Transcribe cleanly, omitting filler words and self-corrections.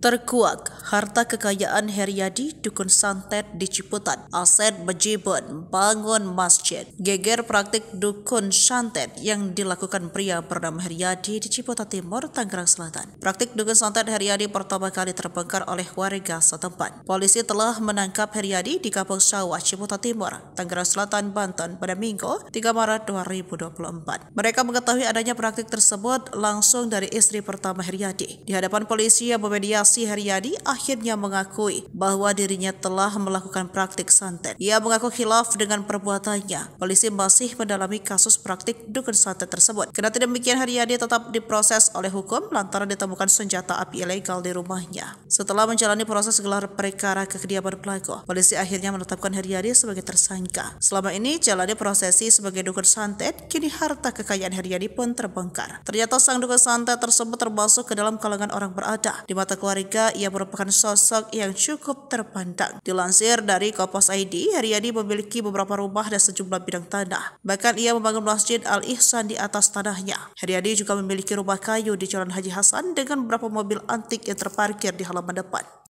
Terkuak, harta kekayaan Heriadi dukun santet di Ciputat, aset bejibun, bangun masjid. Geger praktik dukun santet yang dilakukan pria bernama Heriadi di Ciputat Timur, Tangerang Selatan. Praktik dukun santet Heriadi pertama kali terbongkar oleh warga setempat. Polisi telah menangkap Heriadi di Kampung Sawah, Ciputat Timur, Tangerang Selatan, Banten pada Minggu 3 Maret 2024. Mereka mengetahui adanya praktik tersebut langsung dari istri pertama Heriadi. Di hadapan polisi yang memediasi, Heriadi akhirnya mengakui bahwa dirinya telah melakukan praktik santet. Ia mengaku khilaf dengan perbuatannya. Polisi masih mendalami kasus praktik dukun santet tersebut. Kendati demikian, Heriadi tetap diproses oleh hukum lantaran ditemukan senjata api ilegal di rumahnya. Setelah menjalani proses gelar perkara ke kediaman pelaku, polisi akhirnya menetapkan Heriadi sebagai tersangka. Selama ini jalani prosesi sebagai dukun santet, kini harta kekayaan Heriadi pun terbongkar. Ternyata sang dukun santet tersebut termasuk ke dalam kalangan orang berada. Di mata keluarga, ia merupakan sosok yang cukup terpandang. Dilansir dari Kompas ID, Heriadi memiliki beberapa rumah dan sejumlah bidang tanah. Bahkan ia membangun Masjid Al-Ihsan di atas tanahnya. Heriadi juga memiliki rumah kayu di Jalan Haji Hasan dengan beberapa mobil antik yang terparkir di halaman depan.